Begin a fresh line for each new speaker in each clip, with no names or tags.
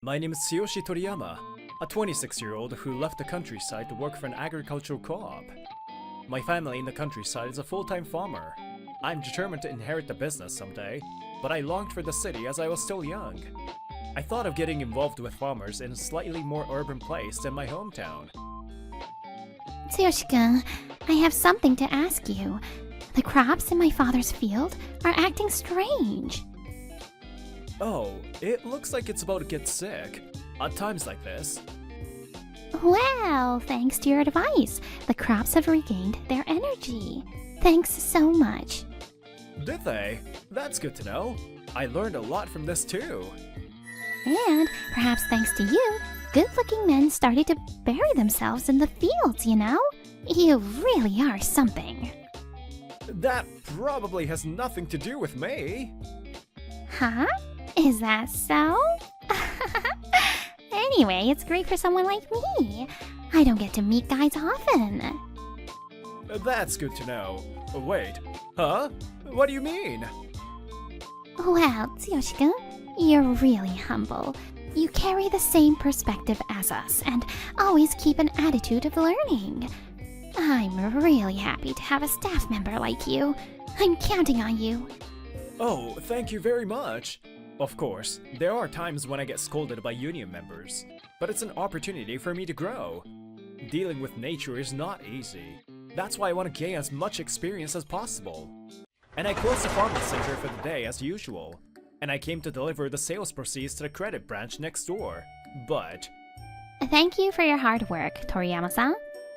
My name is Tsuyoshi Toriyama, a 26-year-old who left the countryside to work for an agricultural co-op. My family in the countryside is a full-time farmer. I'm determined to inherit the business someday, but I longed for the city as I was still young. I thought of getting involved with farmers in a slightly more urban place than my hometown.
Tsuyoshi-kun, I have something to ask you. The crops in my father's field are acting strange.
Oh, it looks like it's about to get sick. At times like this.
Well, thanks to your advice, the crops have regained their energy. Thanks so much.
Did they? That's good to know. I learned a lot from this too.
And perhaps thanks to you, good-looking men started to bury themselves in the fields, you know? You really are something.
That probably has nothing to do with me.
Huh? Is that so? Anyway, it's great for someone like me. I don't get to meet guys often.
That's good to know. Wait, huh? What do you mean?
Well, Tsuyoshi-kun, you're really humble. You carry the same perspective as us and always keep an attitude of learning. I'm really happy to have a staff member like you. I'm counting on you.
Oh, thank you very much. Of course, there are times when I get scolded by union members, but it's an opportunity for me to grow. Dealing with nature is not easy. That's why I want to gain as much experience as possible. And I closed the farming center for the day as usual, and I came to deliver the sales proceeds to the credit branch next door. But
Thank you for your hard work, Toriyama-san.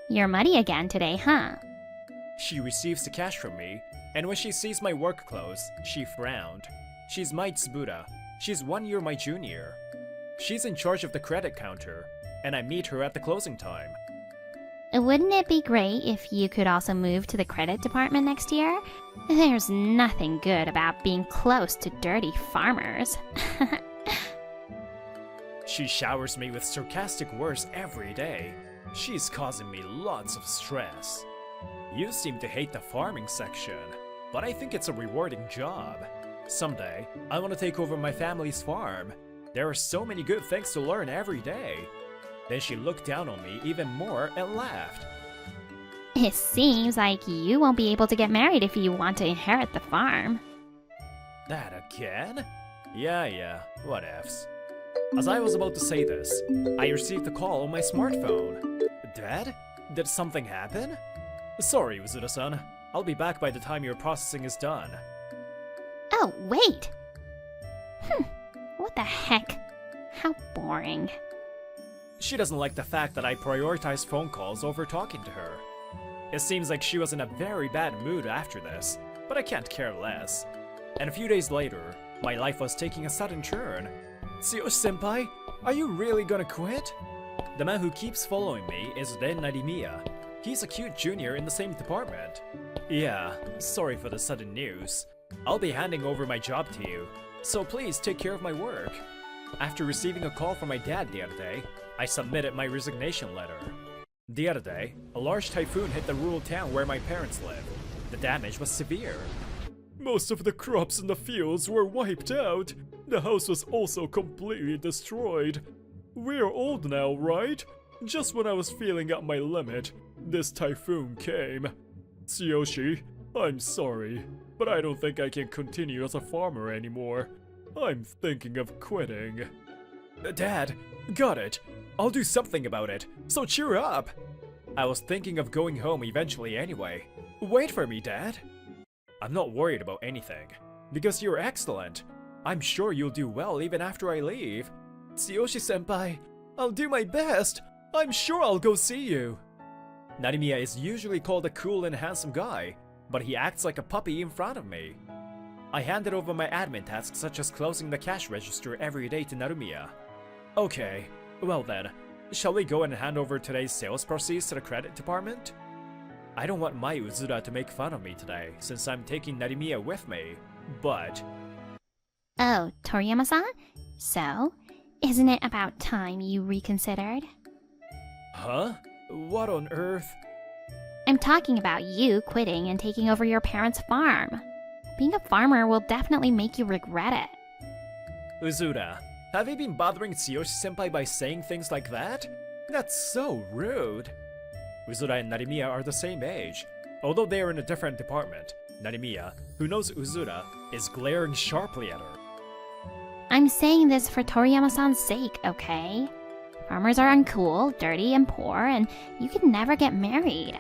You're muddy again today, huh?
she receives the cash from me, and when she sees my work clothes, she frowned. She's my Tsubuda. She's 1 year my junior. She's in charge of the credit counter, and I meet her at the closing time.
Wouldn't it be great if you could also move to the credit department next year? There's nothing good about being close to dirty farmers.
She showers me with sarcastic words every day. She's causing me lots of stress. You seem to hate the farming section, but I think it's a rewarding job. Someday, I want to take over my family's farm. There are so many good things to learn every day. Then she looked down on me even more and laughed.
It seems like you won't be able to get married if you want to inherit the farm.
That again? Yeah, what ifs. As I was about to say this, I received a call on my smartphone. Dad? Did something happen? Sorry, Uzuda-san. I'll be back by the time your processing is done.
Oh, wait! What the heck? How boring.
She doesn't like the fact that I prioritize phone calls over talking to her. It seems like she was in a very bad mood after this, but I can't care less. And a few days later, my life was taking a sudden turn. Tsuyoshi-senpai, are you really gonna quit? The man who keeps following me is Ren Narimiya. He's a cute junior in the same department. Yeah, sorry for the sudden news. I'll be handing over my job to you, so please take care of my work. After receiving a call from my dad the other day, I submitted my resignation letter. The other day, a large typhoon hit the rural town where my parents live. The damage was severe. Most of the crops in the fields were wiped out. The house was also completely destroyed. We're old now, right? Just when I was feeling at my limit, this typhoon came. Tsuyoshi, I'm sorry, but I don't think I can continue as a farmer anymore. I'm thinking of quitting. Dad, got it. I'll do something about it, so cheer up. I was thinking of going home eventually anyway. Wait for me, Dad. I'm not worried about anything, because you're excellent. I'm sure you'll do well even after I leave. Tsuyoshi-senpai, I'll do my best. I'm sure I'll go see you. Narimiya is usually called a cool and handsome guy, but he acts like a puppy in front of me. I handed over my admin tasks such as closing the cash register every day to Narimiya. Okay, well then, shall we go and hand over today's sales proceeds to the credit department? I don't want my Uzuda to make fun of me today since I'm taking Narimiya with me, but...
Oh, Toriyama-san? So, isn't it about time you reconsidered?
Huh? What on earth?
I'm talking about you quitting and taking over your parents' farm. Being a farmer will definitely make you regret it.
Uzuda, Have you been bothering Tsuyoshi-senpai by saying things like that? That's so rude. Uzura and Narimiya are the same age. Although they are in a different department, Narimiya, who knows Uzura, is glaring sharply at her.
I'm saying this for Toriyama-san's sake, okay? Farmers are uncool, dirty, and poor, and you can never get married.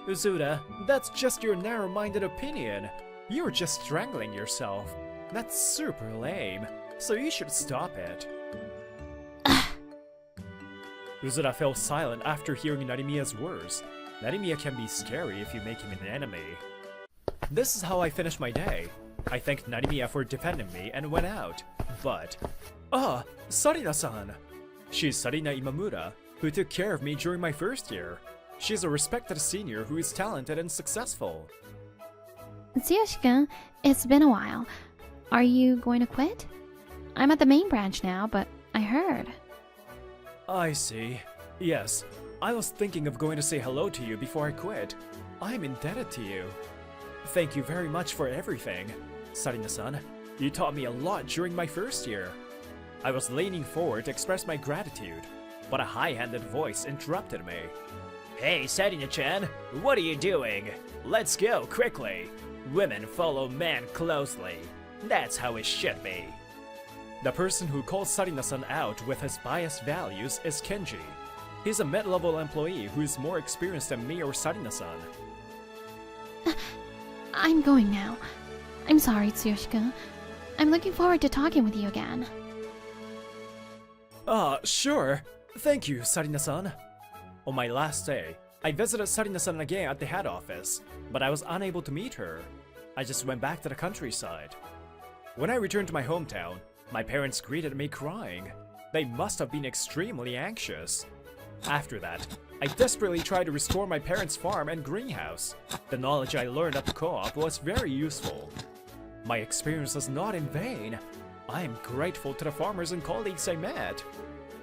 Uzura, that's just your narrow-minded opinion. You're just strangling yourself. That's super lame, so you should stop it. Uzura fell silent after hearing Narimiya's words. Narimiya can be scary if you make him an enemy. This is how I finished my day. I thanked Narimiya for defending me and went out. But... Sarina-san! She's Sarina Imamura, who took care of me during my first year. She's a respected senior who is talented and successful.
Tsuyoshi-kun, it's been a while. Are you going to quit? I'm at the main branch now, but I heard.
I see. Yes, I was thinking of going to say hello to you before I quit. I'm indebted to you. Thank you very much for everything. Sarina-san, you taught me a lot during my first year. I was leaning forward to express my gratitude, but a high-handed voice interrupted me. Hey, Sarina-chan, what are you doing? Let's go, quickly. Women follow men closely. That's how it should be. The person who calls Sarina-san out with his biased values is Kenji. He's a mid-level employee who is more experienced than me or Sarina-san.
I'm going now. I'm sorry, Tsuyoshi-kun. I'm looking forward to talking with you again.
Sure. Thank you, Sarina-san. On my last day, I visited Sarina-san again at the head office, but I was unable to meet her. I just went back to the countryside. When I returned to my hometown, my parents greeted me crying. They must have been extremely anxious. After that, I desperately tried to restore my parents' farm and greenhouse. The knowledge I learned at the co-op was very useful. My experience was not in vain. I am grateful to the farmers and colleagues I met.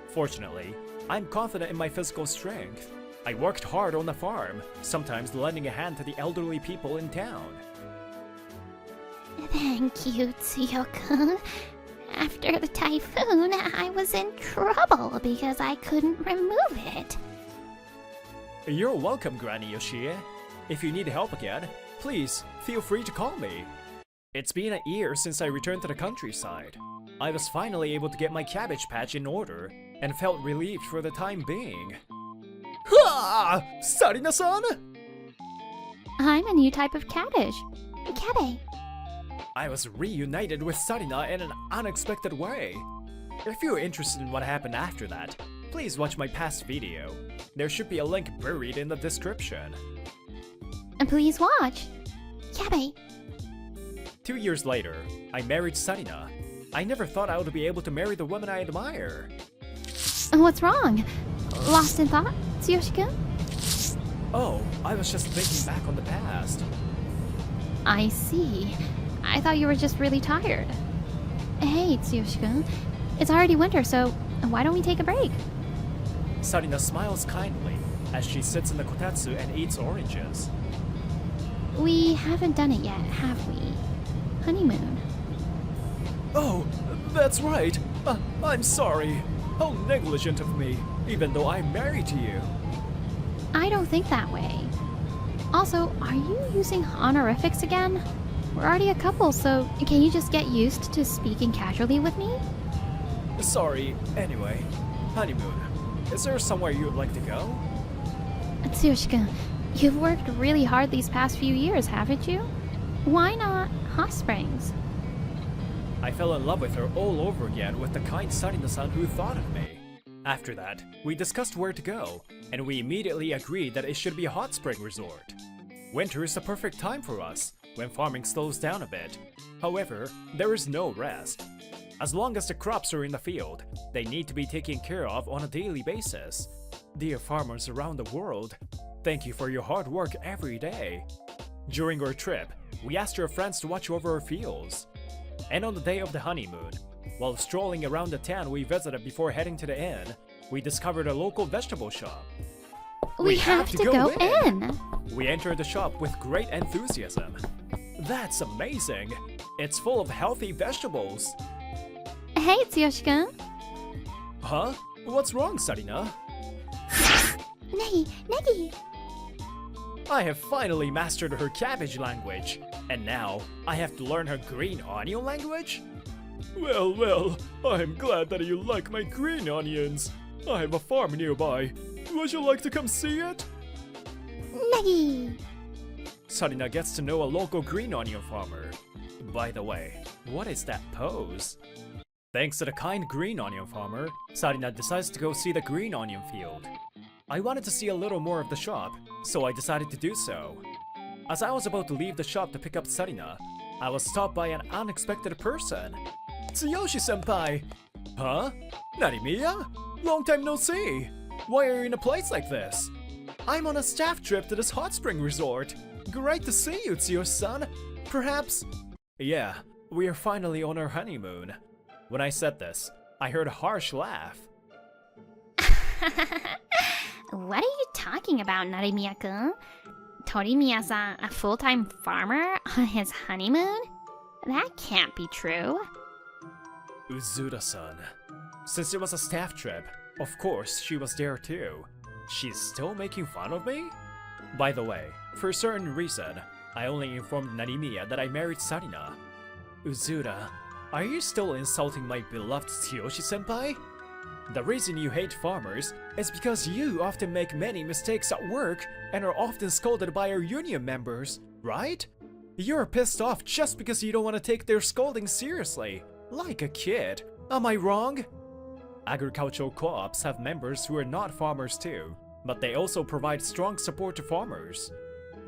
Fortunately, I'm confident in my physical strength. I worked hard on the farm, sometimes lending a hand to the elderly people in town.
Thank you, Tsuyo-kun. After the typhoon, I was in trouble because I couldn't remove it.
You're welcome, Granny Yoshie. If you need help again, please feel free to call me. It's been a year since I returned to the countryside. I was finally able to get my cabbage patch in order and felt relieved for the time being. Ha! Sarina-san!
I'm a new type of cabbage. Cabbage.
I was reunited with Sarina in an unexpected way. If you're interested in what happened after that, please watch my past video. There should be a link buried in the description.
And please watch. Cabbage.
2 years later, I married Sarina. I never thought I would be able to marry the woman I admire.
What's wrong? Lost in thought, Tsuyoshi-kun?
Oh, I was just thinking back on the past.
I see. I thought you were just really tired. Hey, Tsuyoshi-kun. It's already winter, so why don't we take a break?
Sarina smiles kindly as she sits in the kotetsu and eats oranges.
We haven't done it yet, have we? Honeymoon.
Oh, that's right. I'm sorry. How negligent of me, even though I'm married to you.
I don't think that way. Also, are you using honorifics again? We're already a couple, so can you just get used to speaking casually with me?
Sorry. Anyway, honeymoon. Is there somewhere you would like to go?
Tsuyoshi-kun, you've worked really hard these past few years, haven't you? Why not hot springs?
I fell in love with her all over again with the kind Sarina-san who thought of me. After that, we discussed where to go, and we immediately agreed that it should be a hot spring resort. Winter is the perfect time for us, when farming slows down a bit. However, there is no rest. As long as the crops are in the field, they need to be taken care of on a daily basis. Dear farmers around the world, thank you for your hard work every day. During our trip, we asked our friends to watch over our fields. And on the day of the honeymoon, while strolling around the town we visited before heading to the inn, we discovered a local vegetable shop.
We have to go in!
We entered the shop with great enthusiasm. That's amazing! It's full of healthy vegetables.
Hey, Tsuyoshi-kun.
Huh? What's wrong, Sarina?
Negi.
I have finally mastered her cabbage language, and now I have to learn her green onion language? Well, I'm glad that you like my green onions. I have a farm nearby. Would you like to come see it?
Negi.
Sarina gets to know a local green onion farmer. By the way, what is that pose? Thanks to the kind green onion farmer, Sarina decides to go see the green onion field. I wanted to see a little more of the shop, so I decided to do so. As I was about to leave the shop to pick up Sarina, I was stopped by an unexpected person. Tsuyoshi-senpai! Huh? Narimiya? Long time no see! Why are you in a place like this? I'm on a staff trip to this hot spring resort. Great to see you, Tsuyoshi-san. Perhaps... Yeah, we are finally on our honeymoon. When I said this, I heard a harsh laugh.
What are you talking about, Narimiya-kun? Torimiya-san, a full-time farmer on his honeymoon? That can't be true.
Uzura-san. Since it was a staff trip, of course she was there too. She's still making fun of me? By the way, for a certain reason, I only informed Narimiya that I married Sarina. Uzura, are you still insulting my beloved Tsuyoshi-senpai? The reason you hate farmers is because you often make many mistakes at work and are often scolded by our union members, right? You're pissed off just because you don't want to take their scolding seriously, like a kid. Am I wrong? Agricultural co-ops have members who are not farmers too, but they also provide strong support to farmers.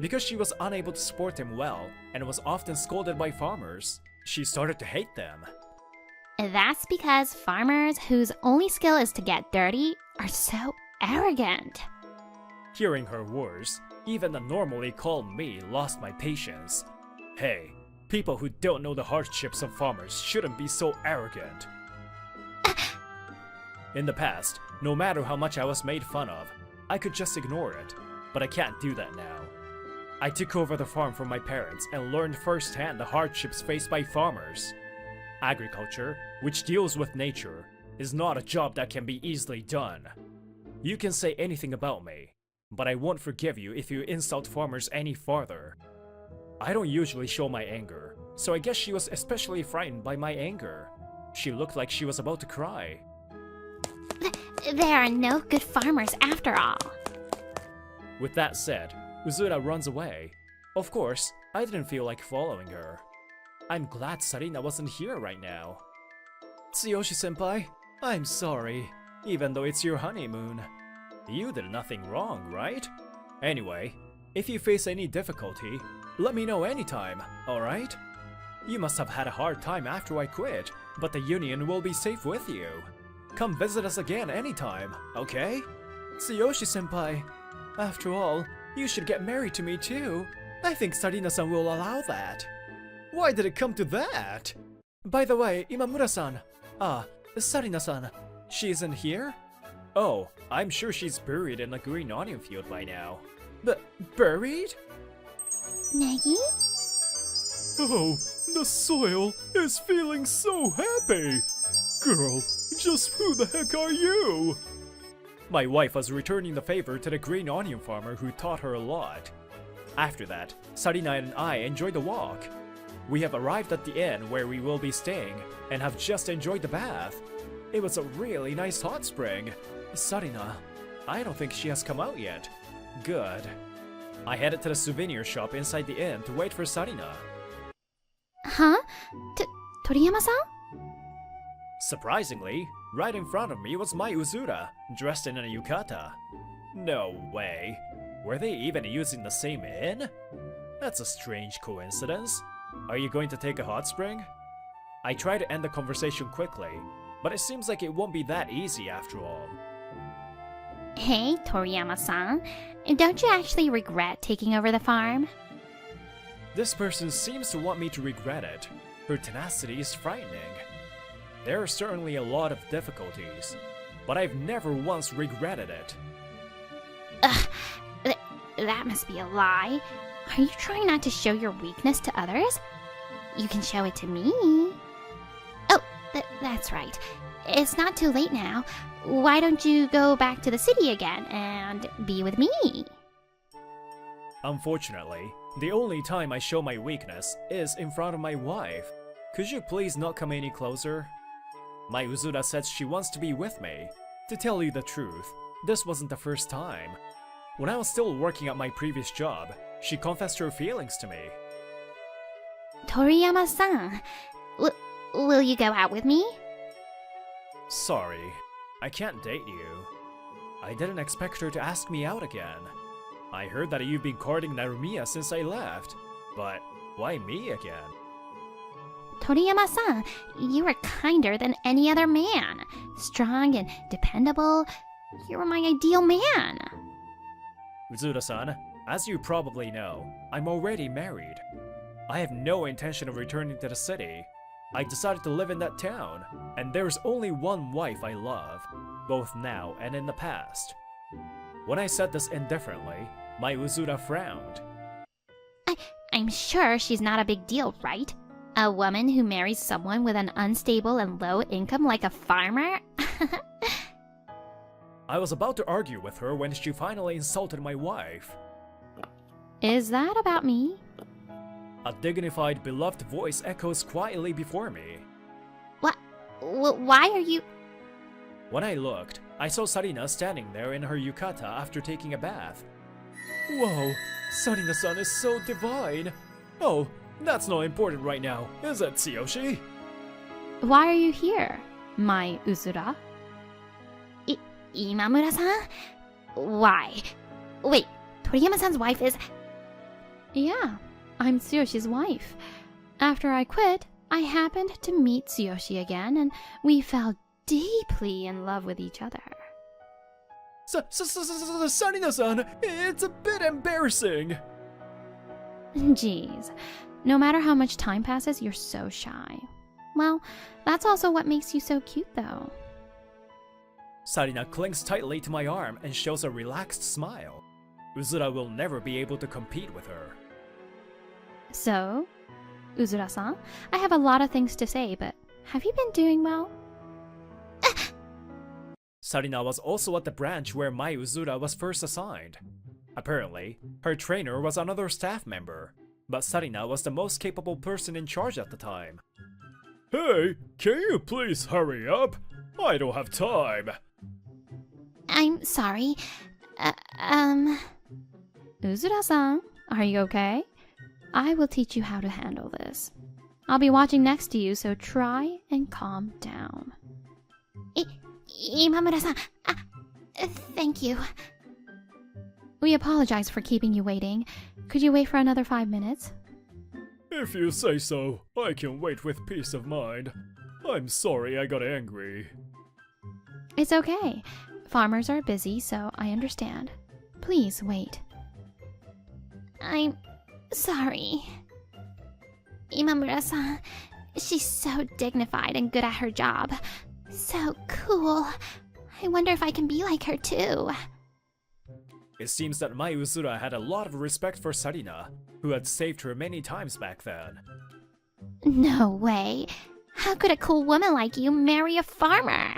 Because she was unable to support them well and was often scolded by farmers, she started to hate them.
That's because farmers whose only skill is to get dirty are so arrogant.
Hearing her words, even the normally calm me lost my patience. Hey, people who don't know the hardships of farmers shouldn't be so arrogant. In the past, no matter how much I was made fun of, I could just ignore it, but I can't do that now. I took over the farm from my parents and learned firsthand the hardships faced by farmers. Agriculture, which deals with nature, is not a job that can be easily done. You can say anything about me, but I won't forgive you if you insult farmers any farther. I don't usually show my anger, so I guess she was especially frightened by my anger. She looked like she was about to cry.
There are no good farmers after all.
With that said, Uzura runs away. Of course, I didn't feel like following her. I'm glad Sarina wasn't here right now. Tsuyoshi-senpai, I'm sorry, even though it's your honeymoon. You did nothing wrong, right? Anyway, if you face any difficulty, let me know anytime, alright? You must have had a hard time after I quit, but the union will be safe with you. Come visit us again anytime, okay? Tsuyoshi-senpai, after all, you should get married to me too. I think Sarina-san will allow that. Why did it come to that? By the way, Imamura-san. Sarina-san. She isn't here? Oh, I'm sure she's buried in a green onion field by now. But buried?
Negi?
Oh, the soil is feeling so happy. Girl, just who the heck are you? My wife was returning the favor to the green onion farmer who taught her a lot. After that, Sarina and I enjoyed the walk. We have arrived at the inn where we will be staying and have just enjoyed the bath. It was a really nice hot spring. Sarina, I don't think she has come out yet. Good. I headed to the souvenir shop inside the inn to wait for Sarina.
Huh? Toriyama-san?
Surprisingly, right in front of me was my Uzura, dressed in a yukata. No way. Were they even using the same inn? That's a strange coincidence. Are you going to take a hot spring? I try to end the conversation quickly, but it seems like it won't be that easy after all.
Hey, Toriyama-san. Don't you actually regret taking over the farm?
This person seems to want me to regret it. Her tenacity is frightening. There are certainly a lot of difficulties, but I've never once regretted it.
Ugh, that must be a lie. Are you trying not to show your weakness to others? You can show it to me. Oh, That's right. It's not too late now. Why don't you go back to the city again and be with me?
Unfortunately, the only time I show my weakness is in front of my wife. Could you please not come any closer? My Uzura says she wants to be with me. To tell you the truth, this wasn't the first time. When I was still working at my previous job, she confessed her feelings to me.
Toriyama-san, will you go out with me?
Sorry, I can't date you. I didn't expect her to ask me out again. I heard that you've been courting Narumiya since I left, but why me again?
Toriyama-san, you are kinder than any other man. Strong and dependable. You are my ideal man.
Uzura-san, as you probably know, I'm already married. I have no intention of returning to the city. I decided to live in that town, and there's only one wife I love, both now and in the past. When I said this indifferently, my Uzura frowned.
I'm sure she's not a big deal, right? A woman who marries someone with an unstable and low income like a farmer?
I was about to argue with her when she finally insulted my wife.
Is that about me?
A dignified, beloved voice echoes quietly before me.
Why are you...
When I looked, I saw Sarina standing there in her yukata after taking a bath. Whoa, Sarina-san is so divine! Oh, that's not important right now, is it, Tsuyoshi?
Why are you here, my Uzura? Imamura-san? Why? Wait, Toriyama-san's wife is... Yeah, I'm Tsuyoshi's wife. After I quit, I happened to meet Tsuyoshi again, and we fell deeply in love with each other.
Sarina-san, it's a bit embarrassing.
Jeez, no matter how much time passes, you're so shy. Well, that's also what makes you so cute, though.
Sarina clings tightly to my arm and shows a relaxed smile. Uzura will never be able to compete with her.
So, Uzura-san, I have a lot of things to say, but have you been doing well?
Sarina was also at the branch where my Uzura was first assigned. Apparently, her trainer was another staff member, but Sarina was the most capable person in charge at the time. Hey, can you please hurry up? I don't have time.
I'm sorry. Uzura-san, are you okay? I will teach you how to handle this. I'll be watching next to you, so try and calm down. Imamura-san, thank you. We apologize for keeping you waiting. Could you wait for another 5 minutes?
If you say so, I can wait with peace of mind. I'm sorry I got angry.
It's okay. Farmers are busy, so I understand. Please wait. I'm sorry. Imamura-san, she's so dignified and good at her job. So cool. I wonder if I can be like her too.
It seems that my Uzura had a lot of respect for Sarina, who had saved her many times back then.
No way. How could a cool woman like you marry a farmer?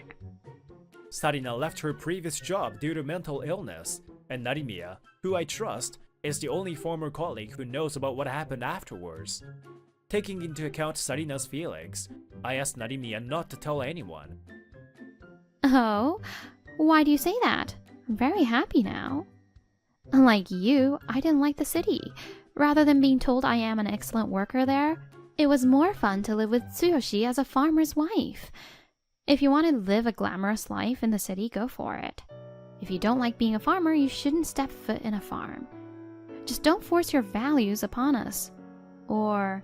Sarina left her previous job due to mental illness, and Narimiya, who I trust, is the only former colleague who knows about what happened afterwards. Taking into account Sarina's feelings, I asked Narimiya not to tell anyone.
Oh, why do you say that? I'm very happy now. Unlike you, I didn't like the city. Rather than being told I am an excellent worker there, it was more fun to live with Tsuyoshi as a farmer's wife. If you want to live a glamorous life in the city, go for it. If you don't like being a farmer, you shouldn't step foot in a farm. Just don't force your values upon us. Or,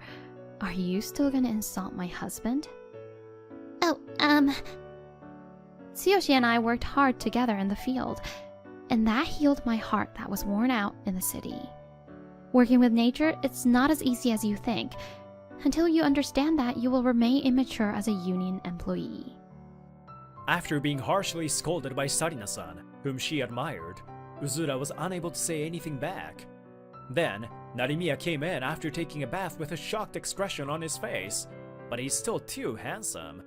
are you still gonna insult my husband? Oh, Tsuyoshi and I worked hard together in the field, and that healed my heart that was worn out in the city. Working with nature, it's not as easy as you think. Until you understand that, you will remain immature as a union employee.
After being harshly scolded by Sarina-san, whom she admired, Uzura was unable to say anything back. Then, Narimiya came in after taking a bath with a shocked expression on his face, but he's still too handsome.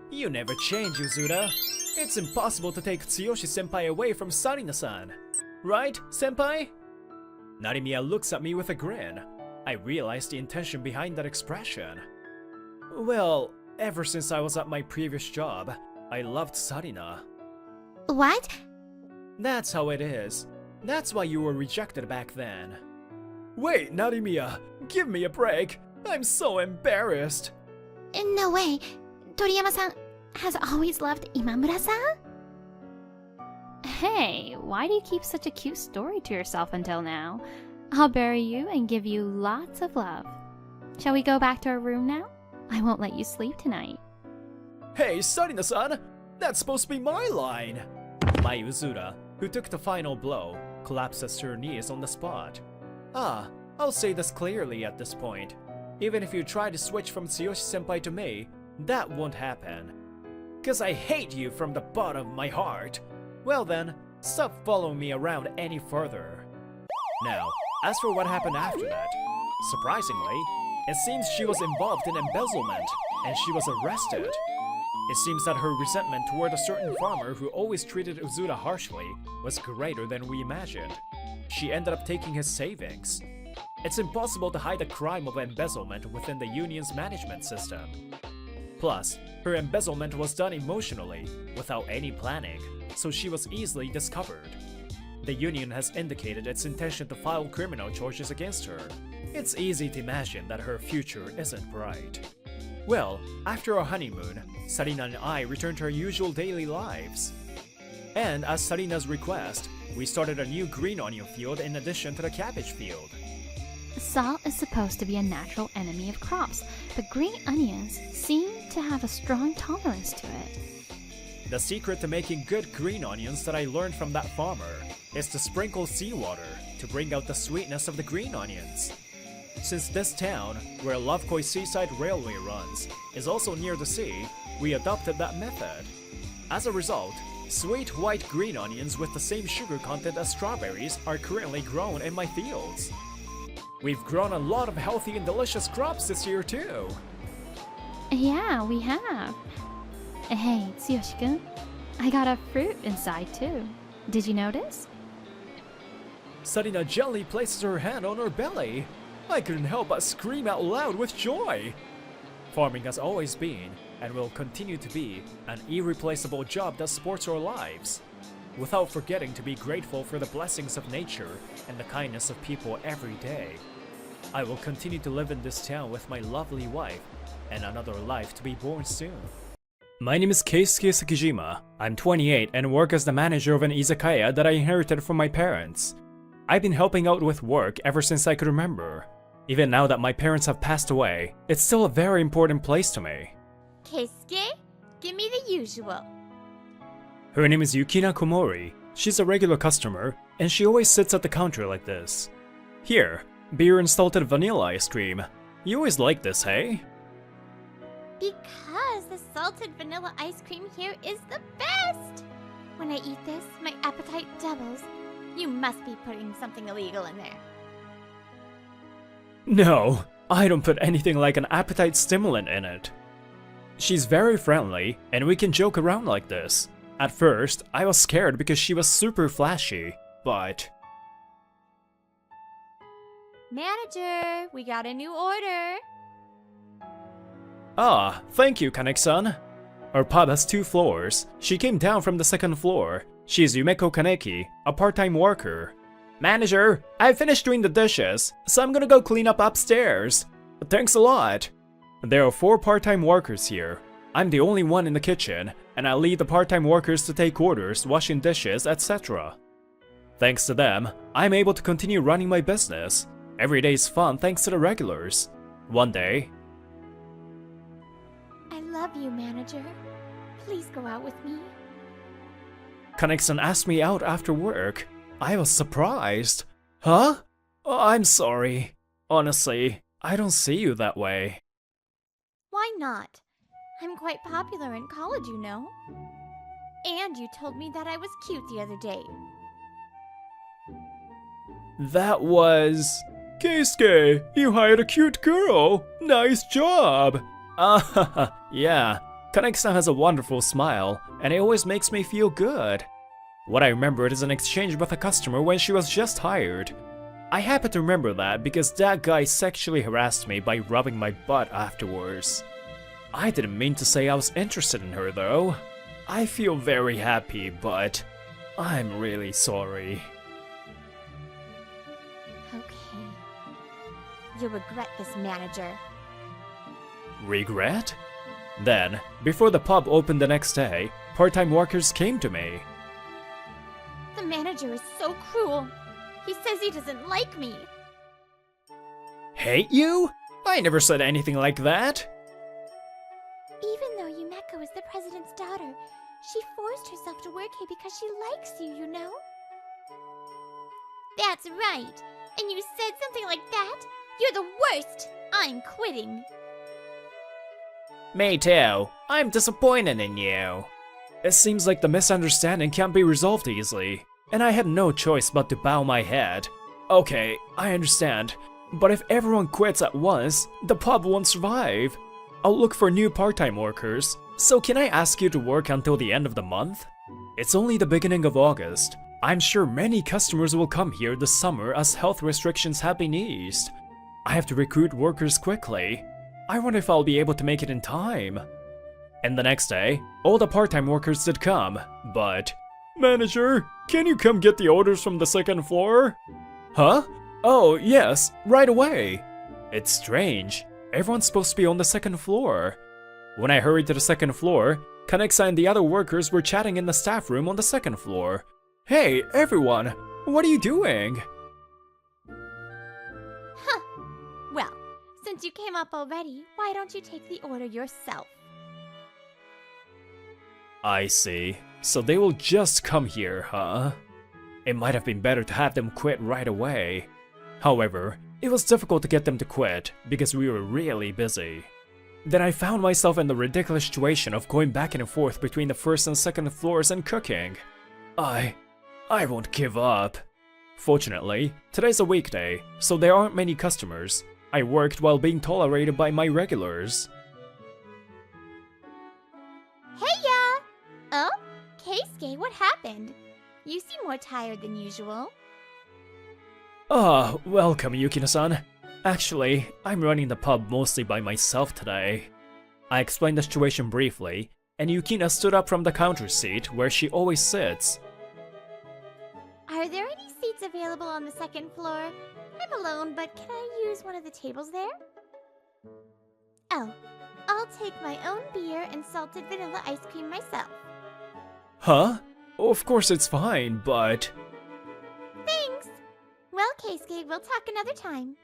You never change, Uzuda. It's impossible to take Tsuyoshi-senpai away from Sarina-san. Right, senpai? Narimiya looks at me with a grin. I realize the intention behind that expression. Well, ever since I was at my previous job, I loved Sarina.
What?
That's how it is. That's why you were rejected back then. Wait, Narimiya, give me a break. I'm so embarrassed.
No way. Toriyama-san has always loved Imamura-san? Hey, why do you keep such a cute story to yourself until now? I'll bury you and give you lots of love. Shall we go back to our room now? I won't let you sleep tonight.
Hey, Sarina-san! That's supposed to be my line! Mai Uzuda, who took the final blow, collapses to her knees on the spot. I'll say this clearly at this point. Even if you try to switch from Tsuyoshi-senpai to me, that won't happen. 'Cause I hate you from the bottom of my heart. Well then, stop following me around any further. Now, as for what happened after that, surprisingly, it seems she was involved in embezzlement, and she was arrested. It seems that her resentment toward a certain farmer who always treated Uzuda harshly was greater than we imagined. She ended up taking his savings. It's impossible to hide the crime of embezzlement within the union's management system. Plus, her embezzlement was done emotionally, without any planning, so she was easily discovered. The union has indicated its intention to file criminal charges against her. It's easy to imagine that her future isn't bright. Well, after our honeymoon, Sarina and I returned to our usual daily lives. And as Sarina's request, we started a new green onion field in addition to the cabbage field.
Salt is supposed to be a natural enemy of crops, but green onions seem to have a strong tolerance to it.
The secret to making good green onions that I learned from that farmer is to sprinkle seawater to bring out the sweetness of the green onions. Since this town, where Lovekoi Seaside Railway runs, is also near the sea, we adopted that method. As a result, sweet white green onions with the same sugar content as strawberries are currently grown in my fields. We've grown a lot of healthy and delicious crops this year too.
Yeah, we have. Hey, Tsuyoshi-kun, I got a fruit inside too. Did you notice?
Sarina gently places her hand on her belly. I couldn't help but scream out loud with joy. Farming has always been, and will continue to be, an irreplaceable job that supports our lives. Without forgetting to be grateful for the blessings of nature and the kindness of people every day. I will continue to live in this town with my lovely wife, and another life to be born soon. My name is Keisuke Sakijima. I'm 28 and work as the manager of an izakaya that I inherited from my parents. I've been helping out with work ever since I could remember. Even now that my parents have passed away, it's still a very important place to me.
Keisuke, give me the usual.
Her name is Yukina Komori. She's a regular customer, and she always sits at the counter like this. Here, beer and salted vanilla ice cream. You always like this, hey?
Because the salted vanilla ice cream here is the best! When I eat this, my appetite doubles. You must be putting something illegal in there.
No, I don't put anything like an appetite stimulant in it. She's very friendly, and we can joke around like this. At first, I was scared because she was super flashy, but...
Manager, we got a new order.
Ah, thank you, Kaneki-san. Our pub has 2 floors. She came down from the 2nd floor. She's Yumeko Kaneki, a part-time worker. Manager, I finished doing the dishes, so I'm gonna go clean up upstairs. Thanks a lot. There are 4 part-time workers here. I'm the only one in the kitchen, and I lead the part-time workers to take orders, washing dishes, etc. Thanks to them, I'm able to continue running my business. Every day is fun thanks to the regulars. One day...
I love you, manager. Please go out with me.
Kaneki-san asked me out after work. I was surprised. Huh? Oh, I'm sorry. Honestly, I don't see you that way.
Why not? I'm quite popular in college, you know. And you told me that I was cute the other day.
That was... Keisuke, you hired a cute girl. Nice job. Yeah. Kaneki-san has a wonderful smile, and it always makes me feel good. What I remembered is an exchange with a customer when she was just hired. I happen to remember that because that guy sexually harassed me by rubbing my butt afterwards. I didn't mean to say I was interested in her though. I feel very happy, but I'm really sorry.
Okay. You'll regret this, manager.
Regret? Then, before the pub opened the next day, part-time workers came to me.
The manager is so cruel. He says he doesn't like me.
Hate you? I never said anything like that.
Even though Yumeko is the president's daughter, she forced herself to work here because she likes you, you know? That's right. And you said something like that? You're the worst. I'm quitting.
Me too. I'm disappointed in you. It seems like the misunderstanding can't be resolved easily, and I had no choice but to bow my head. Okay, I understand, but if everyone quits at once, the pub won't survive. I'll look for new part-time workers, so can I ask you to work until the end of the month? It's only the beginning of August. I'm sure many customers will come here this summer as health restrictions have been eased. I have to recruit workers quickly. I wonder if I'll be able to make it in time. And the next day, all the part-time workers did come, but... Manager, can you come get the orders from the second floor? Huh? Oh, yes, right away. It's strange. Everyone's supposed to be on the second floor. When I hurried to the second floor, Kaneki-san and the other workers were chatting in the staff room on the second floor. Hey, everyone, what are you doing?
Huh. Well, since you came up already, why don't you take the order yourself?
I see. So they will just come here, huh? It might have been better to have them quit right away. However, it was difficult to get them to quit because we were really busy. Then I found myself in the ridiculous situation of going back and forth between the first and second floors and cooking. I won't give up. Fortunately, today's a weekday, so there aren't many customers. I worked while being tolerated by my regulars.
Heya! Oh? Keisuke, what happened? You seem more tired than usual.
Ah, welcome, Yukino-san. Actually, I'm running the pub mostly by myself today. I explained the situation briefly, and Yukina stood up from the counter seat where she always sits.
Are there any seats available on the second floor? I'm alone, but can I use one of the tables there? Oh, I'll take my own beer and salted vanilla ice cream myself.
Huh? Of course it's fine, but...
Thanks! Well, Keisuke, we'll talk another time.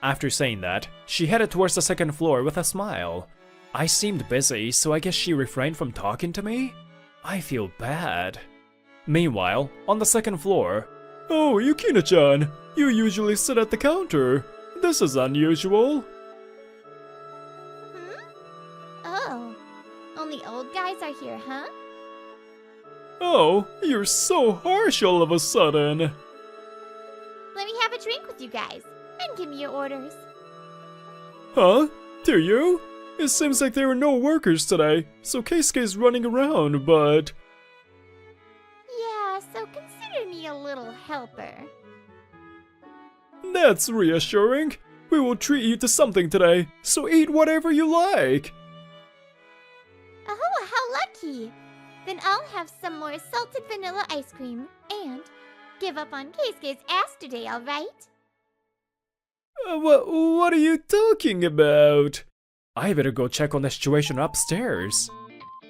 After saying that, she headed towards the second floor with a smile. I seemed busy, so I guess she refrained from talking to me? I feel bad. Meanwhile, on the second floor... Oh, Yukina-chan, you usually sit at the counter. This is unusual.
Oh, only old guys are here, huh?
Oh, you're so harsh all of a sudden.
Let me have a drink with you guys, and give me your orders.
Huh? Do you? It seems like there are no workers today, so Keisuke's running around, but...
Yeah, so consider me a little helper.
That's reassuring. We will treat you to something today, so eat whatever you like.
Oh, how lucky! Then I'll have some more salted vanilla ice cream, and give up on Keisuke's ass today, alright?
What are you talking about? I better go check on the situation upstairs.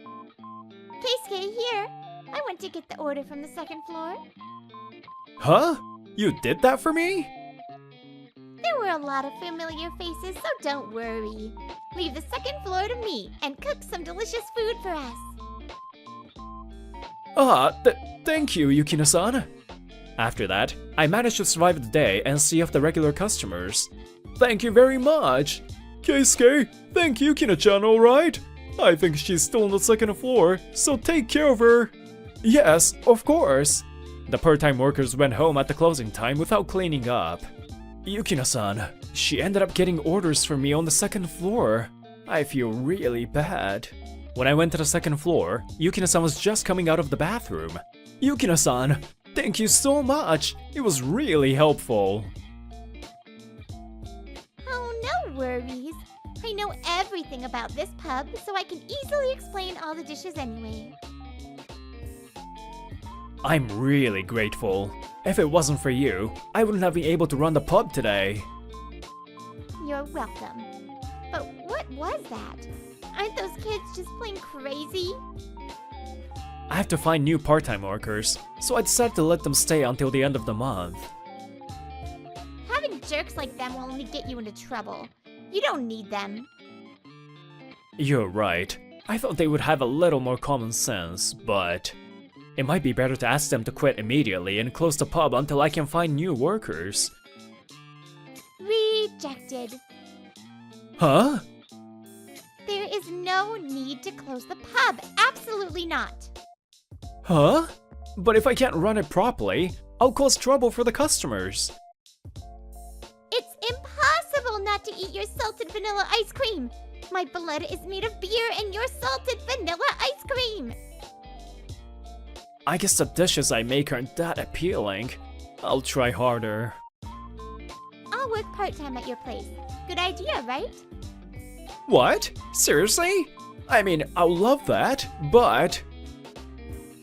Keisuke, here! I went to get the order from the second floor.
Huh? You did that for me?
There were a lot of familiar faces, so don't worry. Leave the second floor to me, and cook some delicious food for us.
Thank you, Yukino-san. After that, I managed to survive the day and see off the regular customers. Thank you very much! Keisuke, thank Yukino-chan, alright? I think she's still on the second floor, so take care of her! Yes, of course! The part-time workers went home at the closing time without cleaning up. Yukino-san, she ended up getting orders for me on the second floor. I feel really bad. When I went to the second floor, Yukina-san was just coming out of the bathroom. Yukina-san, thank you so much! It was really helpful.
Oh, no worries. I know everything about this pub, so I can easily explain all the dishes anyway.
I'm really grateful. If it wasn't for you, I wouldn't have been able to run the pub today.
You're welcome. But what was that? Aren't those kids just plain crazy?
I have to find new part-time workers, so I decided to let them stay until the end of the month.
Having jerks like them will only get you into trouble. You don't need them.
You're right. I thought they would have a little more common sense, but it might be better to ask them to quit immediately and close the pub until I can find new workers.
Rejected.
Huh?
There is no need to close the pub. Absolutely not.
Huh? But if I can't run it properly, I'll cause trouble for the customers.
It's impossible not to eat your salted vanilla ice cream. My blood is made of beer and your salted vanilla ice cream.
I guess the dishes I make aren't that appealing. I'll try harder.
I'll work part-time at your place. Good idea, right?
What? Seriously? I mean, I'll love that, but...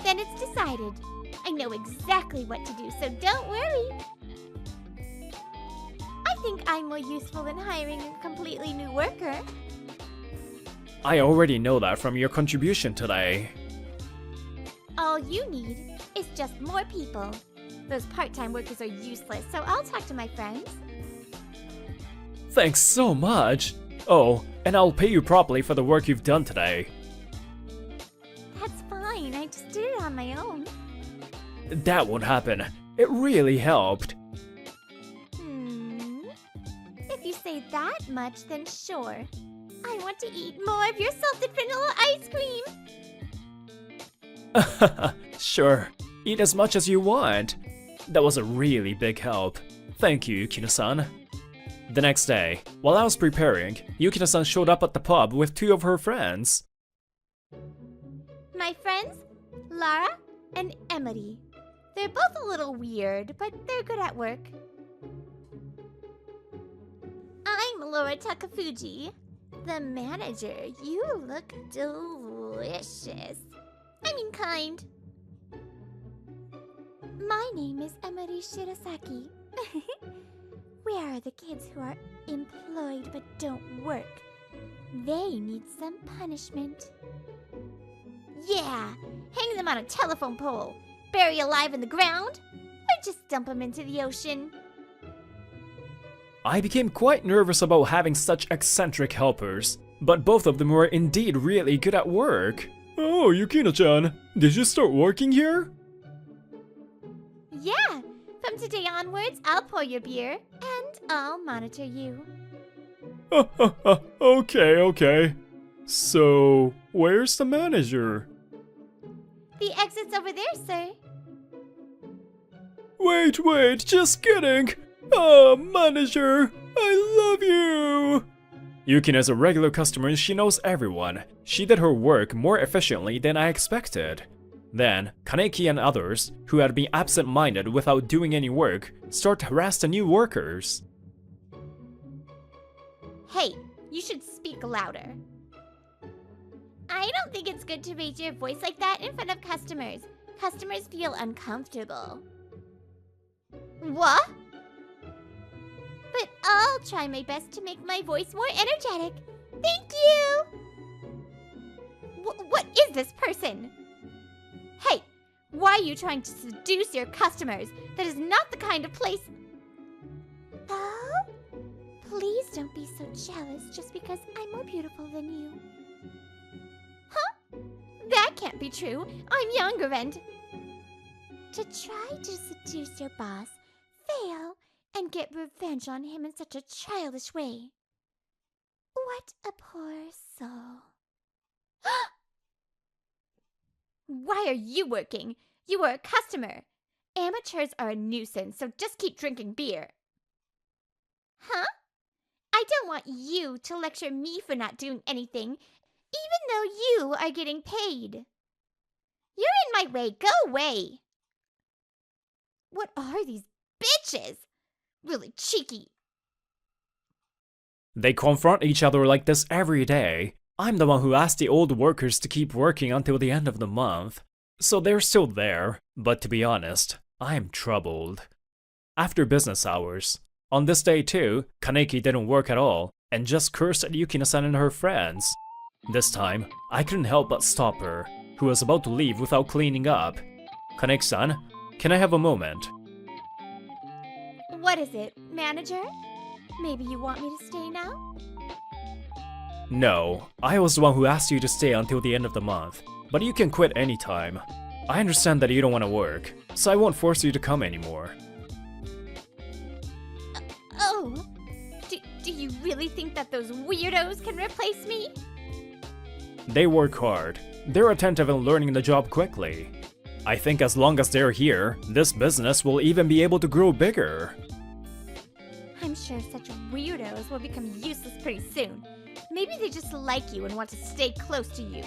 Then it's decided. I know exactly what to do, so don't worry. I think I'm more useful than hiring a completely new worker.
I already know that from your contribution today.
All you need is just more people. Those part-time workers are useless, so I'll talk to my friends.
Thanks so much! Oh, and I'll pay you properly for the work you've done today.
That's fine, I just did it on my own.
That won't happen. It really helped.
If you say that much, then sure. I want to eat more of your salted vanilla ice cream!
Sure, eat as much as you want. That was a really big help. Thank you, Yukina-san. The next day, while I was preparing, Yukina-san showed up at the pub with two of her friends.
My friends, Lara and Emily. They're both a little weird, but they're good at work. I'm Laura Takafuji, the manager. You look delicious. I mean kind. My name is Emily Shirasaki. Where are the kids who are employed but don't work? They need some punishment. Yeah, hang them on a telephone pole, bury alive in the ground, or just dump them into the ocean.
I became quite nervous about having such eccentric helpers, but both of them were indeed really good at work. Oh, Yukina-chan, did you start working here?
Yeah, from today onwards, I'll pour your beer, and I'll monitor you.
Okay. So, where's the manager?
The exit's over there, sir.
Wait, just kidding! Ah, manager, I love you! Yukina's a regular customer and she knows everyone. She did her work more efficiently than I expected. Then, Kaneki and others, who had been absent-minded without doing any work, start to harass the new workers.
Hey, you should speak louder. I don't think it's good to raise your voice like that in front of customers. Customers feel uncomfortable. What? But I'll try my best to make my voice more energetic. Thank you! What is this person? Hey, why are you trying to seduce your customers? That is not the kind of place... Oh? Please don't be so jealous just because I'm more beautiful than you. Huh? That can't be true. I'm younger and... To try to seduce your boss, fail, and get revenge on him in such a childish way. What a poor soul. Why are you working? You are a customer. Amateurs are a nuisance, so just keep drinking beer. Huh? I I don't want you to lecture me for not doing anything, even though you are getting paid. You're in my way. Go away. What are these bitches? Really cheeky.
They confront each other like this every day. I'm the one who asked the old workers to keep working until the end of the month. So they're still there, but to be honest, I'm troubled. After business hours, on this day too, Kaneki didn't work at all and just cursed at Yukina-san and her friends. This time, I couldn't help but stop her, who was about to leave without cleaning up. Kaneki-san, can I have a moment?
What is it, manager? Maybe you want me to stay now?
No, I was the one who asked you to stay until the end of the month, but you can quit anytime. I understand that you don't want to work, so I won't force you to come anymore.
Oh, do you really think that those weirdos can replace me?
They work hard. They're attentive and learning the job quickly. I think as long as they're here, this business will even be able to grow bigger.
I'm sure such weirdos will become useless pretty soon. Maybe they just like you and want to stay close to you.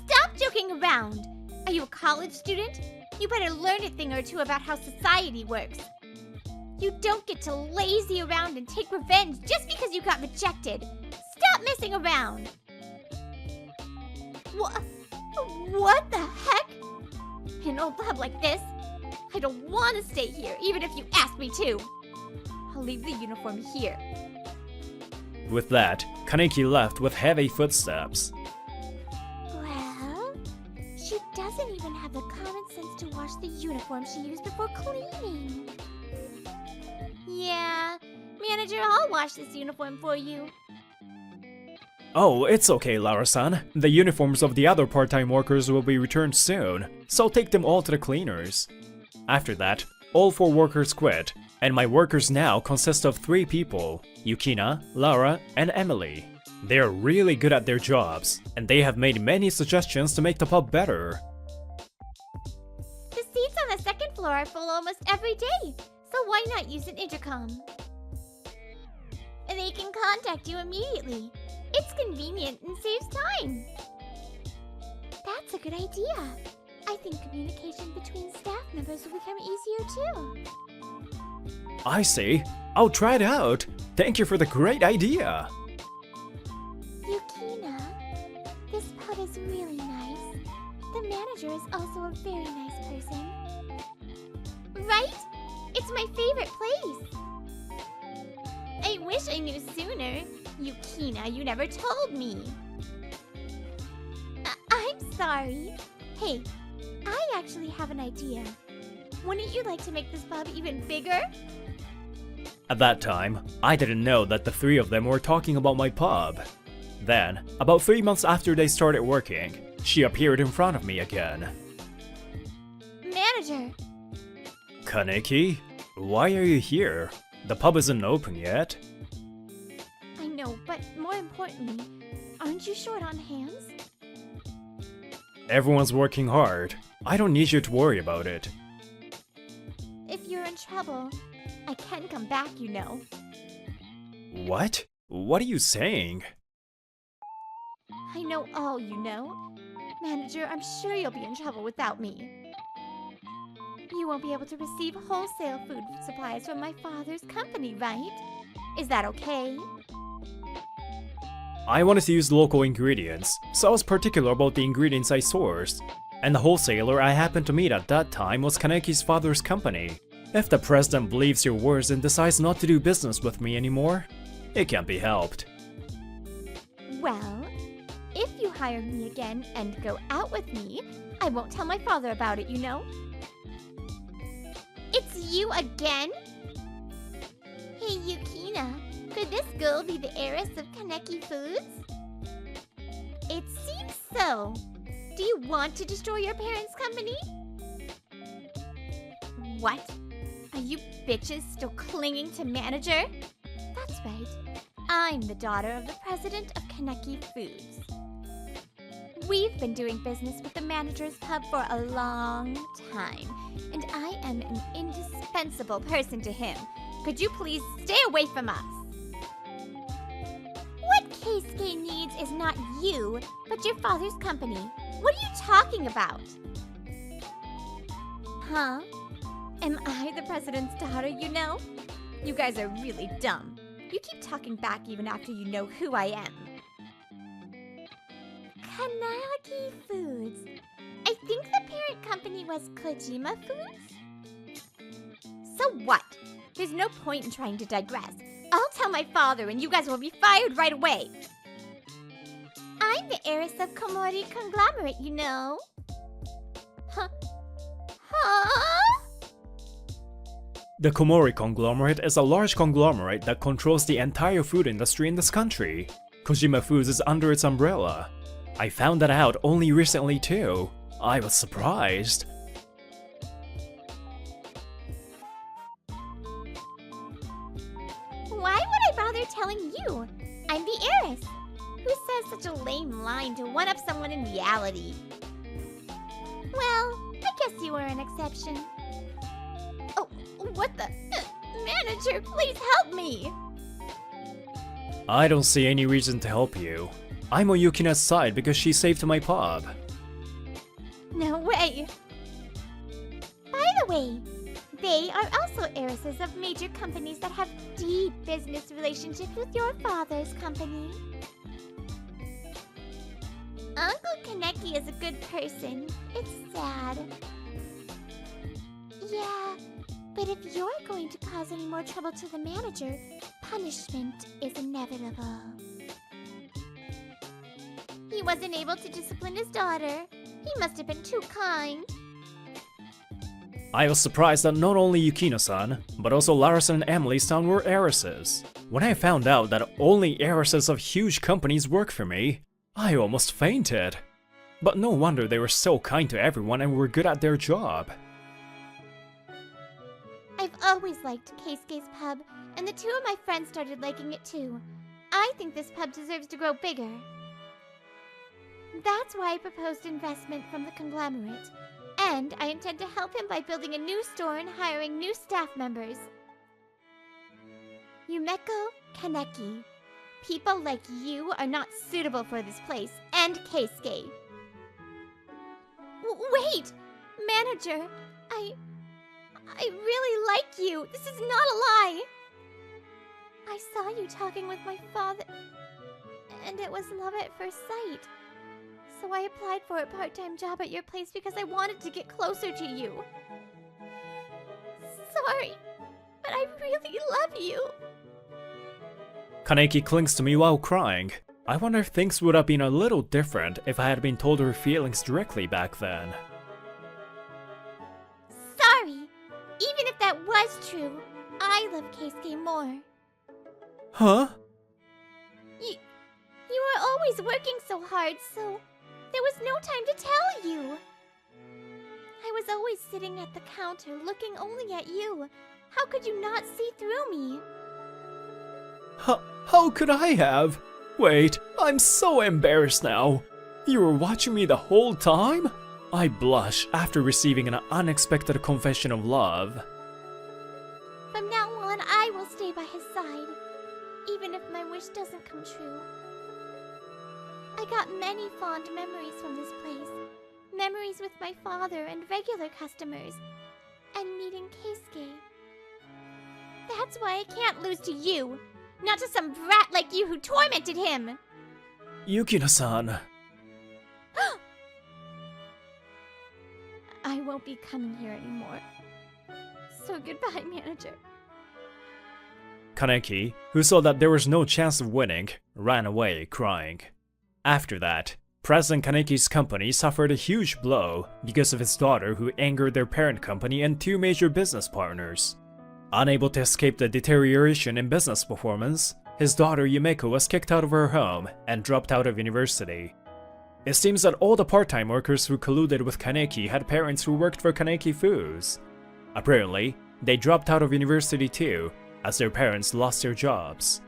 Stop joking around! Are you a college student? You better learn a thing or two about how society works. You don't get to lazy around and take revenge just because you got rejected. Stop messing around! What the heck? In an old pub like this? I don't want to stay here, even if you ask me to. I'll leave the uniform here.
With that, Kaneki left with heavy footsteps.
Well, she doesn't even have the common sense to wash the uniform she used before cleaning. Yeah, manager, I'll wash this uniform for you.
Oh, it's okay, Lara-san. The uniforms of the other part-time workers will be returned soon, so I'll take them all to the cleaners. After that, all 4 workers quit, and my workers now consist of 3 people, Yukina, Lara, and Emily. They are really good at their jobs, and they have made many suggestions to make the pub better.
The seats on the second floor are full almost every day, so why not use an intercom? They can contact you immediately. It's convenient and saves time. That's a good idea. I think communication between staff members will become easier too.
I see. I'll try it out. Thank you for the great idea.
Yukina, this pub is really nice. The manager is also a very nice person. Right? It's my favorite place. I wish I knew sooner. Yukina, you never told me. I'm sorry. Hey, I actually have an idea. Wouldn't you like to make this pub even bigger?
At that time, I didn't know that the 3 of them were talking about my pub. Then, about 3 months after they started working, she appeared in front of me again.
Manager!
Kaneki, why are you here? The pub isn't open yet.
I know, but more importantly, aren't you short on hands?
Everyone's working hard. I don't need you to worry about it.
If you're in trouble, I can come back, you know.
What? What are you saying?
I know all you know. Manager, I'm sure you'll be in trouble without me. You won't be able to receive wholesale food supplies from my father's company, right? Is that okay?
I wanted to use local ingredients, so I was particular about the ingredients I sourced. And the wholesaler I happened to meet at that time was Kaneki's father's company. If the president believes your words and decides not to do business with me anymore, it can't be helped.
Well, if you hire me again and go out with me, I won't tell my father about it, you know? It's you again? Hey, Yukina, could this girl be the heiress of Kaneki Foods? It seems so. Do you want to destroy your parents' company? What? Are you bitches still clinging to manager? That's right. I'm the daughter of the president of Kaneki Foods. We've been doing business with the manager's pub for a long time, and I am an indispensable person to him, Could you please stay away from us? What Keisuke needs is not you, but your father's company. What are you talking about? Huh? Am I the president's daughter, you know? You guys are really dumb. You keep talking back even after you know who I am. Kanagi Foods. I think the parent company was Kojima Foods? So what? There's no point in trying to digress. I'll tell my father and you guys will be fired right away. I'm the heiress of Komori conglomerate, you know. Huh?
The Komori conglomerate is a large conglomerate that controls the entire food industry in this country. Kojima Foods is under its umbrella. I found that out only recently too. I was surprised.
Why would I bother telling you? I'm the heiress. Who says such a lame line to one-up someone in reality? Well, I guess you were an exception. Oh, what the? Manager, please help me!
I don't see any reason to help you. I'm on Yukina's side because she saved my pub.
No way! By the way, they are also heiresses of major companies that have deep business relationships with your father's company. Uncle Kaneki is a good person. It's sad. Yeah, but if you're going to cause any more trouble to the manager, punishment is inevitable. He wasn't able to discipline his daughter. He must have been too kind.
I was surprised that not only Yukino-san, but also Lara-san and Emily-san were heiresses. When I found out that only heiresses of huge companies work for me, I almost fainted. But no wonder they were so kind to everyone and were good at their job.
I've always liked Keisuke's pub, and the two of my friends started liking it too. I think this pub deserves to grow bigger. That's why I proposed investment from the conglomerate, and I intend to help him by building a new store and hiring new staff members. Yumeko Kaneki, people like you are not suitable for this place, and Keisuke. Wait! Manager, I really like you. This is not a lie. I saw you talking with my father, and it was love at first sight. So I applied for a part-time job at your place because I wanted to get closer to you. Sorry, but I really love you.
Kaneki clings to me while crying. I wonder if things would have been a little different if I had been told her feelings directly back then.
Sorry, even if that was true, I love Keisuke more.
Huh?
You were always working so hard, so there was no time to tell you. I was always sitting at the counter looking only at you. How could you not see through me?
How could I have? Wait, I'm so embarrassed now. You were watching me the whole time? I blush after receiving an unexpected confession of love.
From now on, I will stay by his side, even if my wish doesn't come true. I got many fond memories from this place. Memories with my father and regular customers, and meeting Keisuke. That's why I can't lose to you, not to some brat like you who tormented him!
Yukino-san.
I won't be coming here anymore. So goodbye, manager.
Kaneki, who saw that there was no chance of winning, ran away crying. After that, President Kaneki's company suffered a huge blow because of his daughter who angered their parent company and two major business partners. Unable to escape the deterioration in business performance, his daughter Yumeko was kicked out of her home and dropped out of university. It seems that all the part-time workers who colluded with Kaneki had parents who worked for Kaneki Foods. Apparently, they dropped out of university too, as their parents lost their jobs.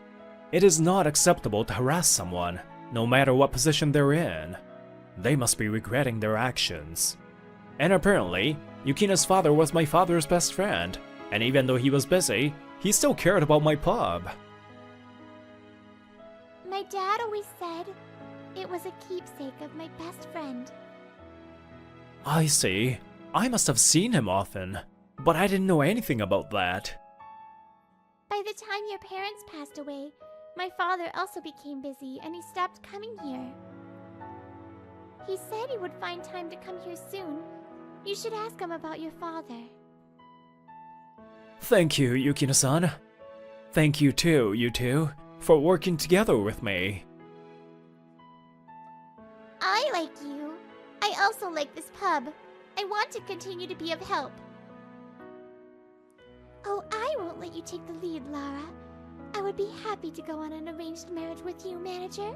It is not acceptable to harass someone, no matter what position they're in. They must be regretting their actions. And apparently, Yukina's father was my father's best friend, and even though he was busy, he still cared about my pub.
My dad always said it was a keepsake of my best friend.
I see. I must have seen him often, but I didn't know anything about that.
By the time your parents passed away, my father also became busy and he stopped coming here. He said he would find time to come here soon. You should ask him about your father.
Thank you, Yukino-san. Thank you too, you two, for working together with me.
I like you. I also like this pub. I want to continue to be of help. Oh, I won't let you take the lead, Lara. I would be happy to go on an arranged marriage with you, manager.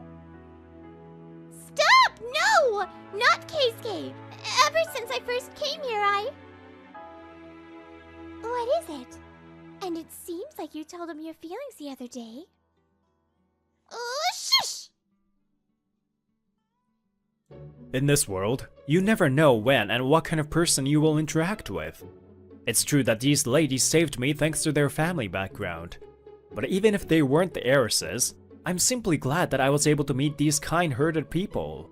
Stop! No! Not Keisuke! Ever since I first came here, What is it? And it seems like you told him your feelings the other day. Oh, shush!
In this world, you never know when and what kind of person you will interact with. It's true that these ladies saved me thanks to their family background. But even if they weren't the heiresses, I'm simply glad that I was able to meet these kind-hearted people.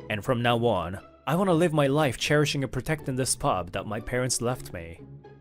And from now on, I want to live my life cherishing and protecting this pub that my parents left me.